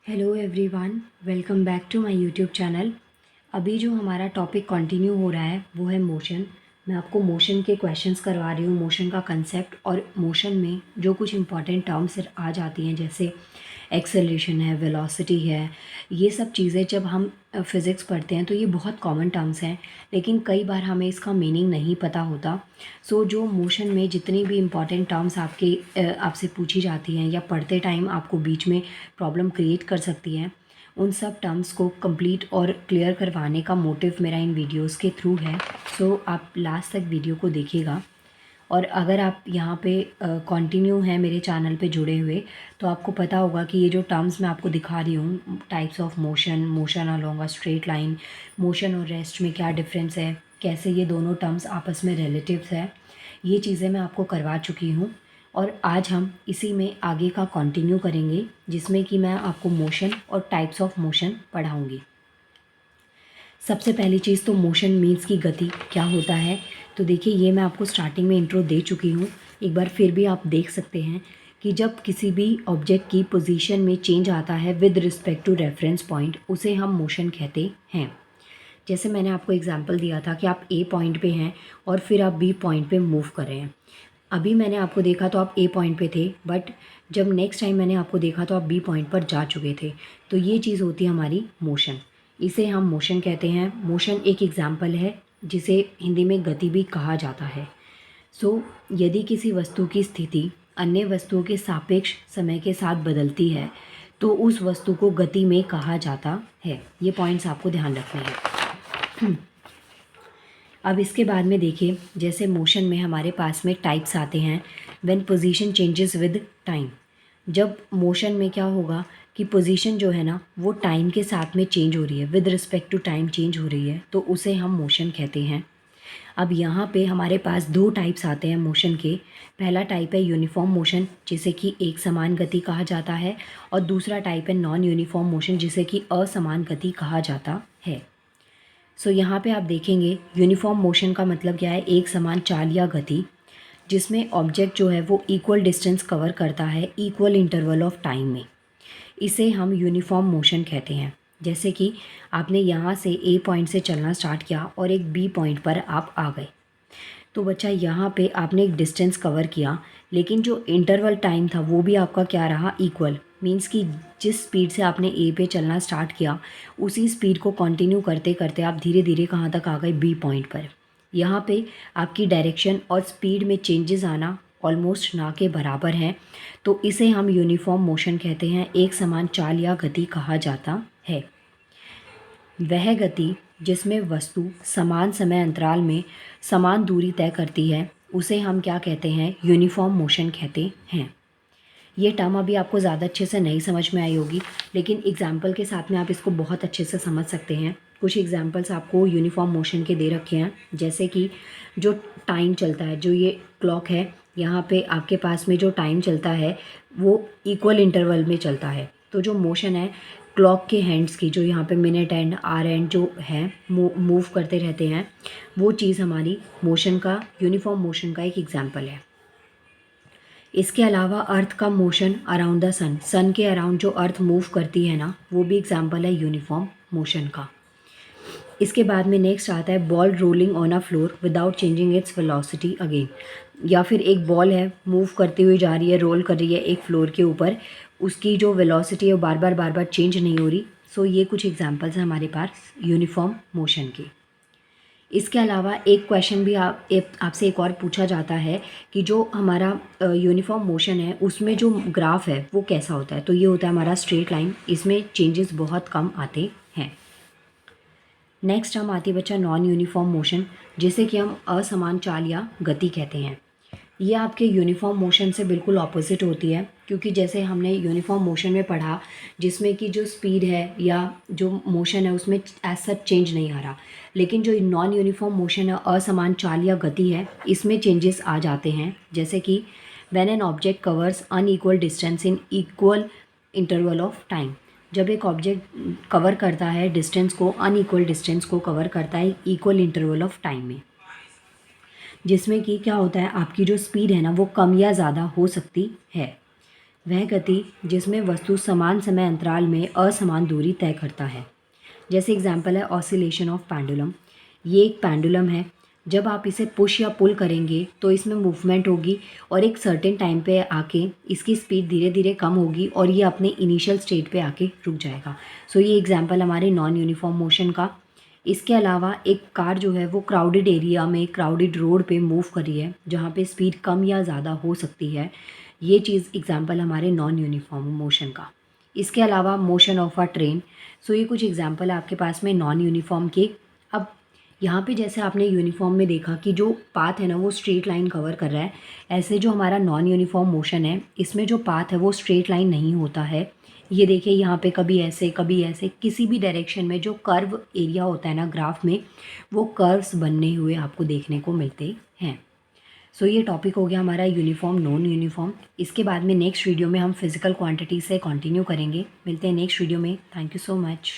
Hello everyone, welcome back to my YouTube channel. अभी जो हमारा टॉपिक कंटिन्यू हो रहा है वो है मोशन। मैं आपको मोशन के क्वेश्चंस करवा रही हूँ, मोशन का कंसेप्ट और मोशन में जो कुछ इंपॉर्टेंट टर्म्स आ जाती हैं जैसे एक्सेलरेशन है, वेलोसिटी है। ये सब चीज़ें जब हम फिज़िक्स पढ़ते हैं तो ये बहुत कॉमन टर्म्स हैं, लेकिन कई बार हमें इसका मीनिंग नहीं पता होता। सो जो मोशन में जितनी भी इम्पॉर्टेंट टर्म्स आपसे पूछी जाती हैं या पढ़ते टाइम आपको बीच में प्रॉब्लम क्रिएट कर सकती हैं, उन सब टर्म्स को कंप्लीट और क्लियर करवाने का मोटिव मेरा इन वीडियोस के थ्रू है। सो आप लास्ट तक वीडियो को देखिएगा। और अगर आप यहाँ पे कंटिन्यू हैं मेरे चैनल पे जुड़े हुए, तो आपको पता होगा कि ये जो टर्म्स मैं आपको दिखा रही हूँ, types of motion, motion along a straight line, motion और रेस्ट में क्या डिफरेंस है, कैसे ये दोनों टर्म्स आपस में रिलेटिव्स है, ये चीज़ें मैं आपको करवा चुकी हूँ। और आज हम इसी में आगे का कंटिन्यू करेंगे, जिसमें कि मैं आपको मोशन और टाइप्स ऑफ मोशन पढ़ाऊँगी। सबसे पहली चीज़ तो मोशन मीन्स की गति क्या होता है। तो देखिए, ये मैं आपको स्टार्टिंग में इंट्रो दे चुकी हूँ, एक बार फिर भी आप देख सकते हैं कि जब किसी भी ऑब्जेक्ट की पोजीशन में चेंज आता है with respect to reference point, उसे हम मोशन कहते हैं। जैसे मैंने आपको एग्जांपल दिया था कि आप ए पॉइंट पे हैं और फिर आप बी पॉइंट पे मूव कर रहे हैं। अभी मैंने आपको देखा तो आप ए पॉइंट पे थे, बट जब नेक्स्ट टाइम मैंने आपको देखा तो आप बी पॉइंट पर जा चुके थे। तो ये चीज़ होती है हमारी मोशन, इसे हम मोशन कहते हैं। मोशन एक एग्जाम्पल है जिसे हिंदी में गति भी कहा जाता है। सो यदि किसी वस्तु की स्थिति अन्य वस्तुओं के सापेक्ष समय के साथ बदलती है तो उस वस्तु को गति में कहा जाता है। ये पॉइंट्स आपको ध्यान रखने हैं। अब इसके बाद में देखिए, जैसे मोशन में हमारे पास में टाइप्स आते हैं। When position changes with time, जब मोशन में क्या होगा कि पोजीशन जो है ना वो टाइम के साथ में चेंज हो रही है, with respect to time change हो रही है, तो उसे हम मोशन कहते हैं। अब यहाँ पे हमारे पास दो टाइप्स आते हैं मोशन के। पहला टाइप है यूनिफॉर्म मोशन, जिसे कि एक समान गति कहा जाता है, और दूसरा टाइप है नॉन यूनिफॉर्म मोशन, जिसे कि असमान गति कहा जाता है। सो यहाँ पे आप देखेंगे यूनिफॉर्म मोशन का मतलब क्या है, एक समान चाल या गति जिसमें ऑब्जेक्ट जो है वो इक्वल डिस्टेंस कवर करता है इक्वल इंटरवल ऑफ टाइम में, इसे हम यूनिफॉर्म मोशन कहते हैं। जैसे कि आपने यहाँ से ए पॉइंट से चलना स्टार्ट किया और एक बी पॉइंट पर आप आ गए, तो बच्चा यहाँ पे आपने एक डिस्टेंस कवर किया, लेकिन जो इंटरवल टाइम था वो भी आपका क्या रहा, इक्वल। मीन्स कि जिस स्पीड से आपने ए पे चलना स्टार्ट किया उसी स्पीड को कंटिन्यू करते करते आप धीरे धीरे कहाँ तक आ गए, बी पॉइंट पर। यहाँ पे आपकी डायरेक्शन और स्पीड में चेंजेस आना ऑलमोस्ट ना के बराबर हैं, तो इसे हम यूनिफॉर्म मोशन कहते हैं, एक समान चाल या गति कहा जाता है। वह गति जिसमें वस्तु समान समय अंतराल में समान दूरी तय करती है उसे हम क्या कहते हैं, यूनिफॉर्म मोशन कहते हैं। ये टर्म अभी आपको ज़्यादा अच्छे से नहीं समझ में आई होगी, लेकिन एग्जाम्पल के साथ में आप इसको बहुत अच्छे से समझ सकते हैं। कुछ एग्जाम्पल्स आपको यूनिफॉर्म मोशन के दे रखे हैं, जैसे कि जो टाइम चलता है, जो ये क्लॉक है यहाँ पे आपके पास में जो टाइम चलता है वो इक्वल इंटरवल में चलता है। तो जो मोशन है क्लॉक के हैंड्स की, जो यहाँ पे मिनट एंड आर एंड जो है मूव करते रहते हैं, वो चीज़ हमारी मोशन का, यूनिफॉर्म मोशन का एक एग्जाम्पल है। इसके अलावा अर्थ का मोशन अराउंड द सन, सन के अराउंड जो अर्थ मूव करती है ना, वो भी एग्जाम्पल है यूनिफॉर्म मोशन का। इसके बाद में नेक्स्ट आता है ball rolling on a floor without changing its velocity again. या फिर एक बॉल है मूव करती हुई जा रही है, रोल कर रही है एक फ्लोर के ऊपर, उसकी जो वेलोसिटी है वो बार बार चेंज नहीं हो रही। सो ये कुछ एग्जांपल्स हैं हमारे पास यूनिफॉर्म मोशन के। इसके अलावा एक क्वेश्चन भी आपसे एक और पूछा जाता है कि जो हमारा यूनिफॉर्म मोशन है उसमें जो ग्राफ है वो कैसा होता है। तो ये होता है हमारा स्ट्रेट लाइन, इसमें चेंजेस बहुत कम आते हैं। नेक्स्ट हम आती है बच्चा नॉन यूनिफॉर्म मोशन, जिसे कि हम असमान चाल या गति कहते हैं। ये आपके यूनिफॉर्म मोशन से बिल्कुल ऑपोजिट होती है, क्योंकि जैसे हमने यूनिफॉर्म मोशन में पढ़ा जिसमें कि जो स्पीड है या जो मोशन है उसमें एज सच चेंज नहीं आ रहा, लेकिन जो नॉन यूनिफॉर्म मोशन है, असमान चाल या गति है, इसमें चेंजेस आ जाते हैं। जैसे कि when an object covers unequal distance in equal interval of time, जब एक ऑब्जेक्ट कवर करता है डिस्टेंस को, अनइक्वल डिस्टेंस को कवर करता है इक्वल इंटरवल ऑफ टाइम में, जिसमें कि क्या होता है, आपकी जो स्पीड है ना वो कम या ज़्यादा हो सकती है। वह गति जिसमें वस्तु समान समय अंतराल में असमान दूरी तय करता है। जैसे एग्जाम्पल है ऑसिलेशन ऑफ पेंडुलम। ये एक पेंडुलम है। जब आप इसे पुश या पुल करेंगे तो इसमें मूवमेंट होगी और एक सर्टेन टाइम पे आके इसकी स्पीड धीरे धीरे कम होगी और ये अपने इनिशियल स्टेट पे आके रुक जाएगा। सो ये एग्जाम्पल हमारे नॉन यूनिफॉर्म मोशन का। इसके अलावा एक कार जो है वो क्राउडेड एरिया में क्राउडेड रोड पे मूव कर रही है जहाँ पे स्पीड कम या ज़्यादा हो सकती है। ये चीज़ एग्जाम्पल हमारे नॉन यूनिफॉर्म मोशन का। इसके अलावा मोशन ऑफ अ ट्रेन। सो ये कुछ एग्जाम्पल है आपके पास में नॉन यूनिफॉर्म के। अब यहाँ पे जैसे आपने यूनिफॉर्म में देखा कि जो पाथ है ना वो स्ट्रेट लाइन कवर कर रहा है, ऐसे जो हमारा नॉन यूनिफॉर्म मोशन है इसमें जो पाथ है वो स्ट्रेट लाइन नहीं होता है। ये देखिए यहाँ पे कभी ऐसे किसी भी डायरेक्शन में जो कर्व एरिया होता है ना ग्राफ में, वो कर्व्स बनने हुए आपको देखने को मिलते हैं। सो ये टॉपिक हो गया हमारा यूनिफॉर्म नॉन यूनिफॉर्म। इसके बाद में नेक्स्ट वीडियो में हम फिजिकल क्वांटिटी से कंटिन्यू करेंगे। मिलते हैं नेक्स्ट वीडियो में। Thank you so much.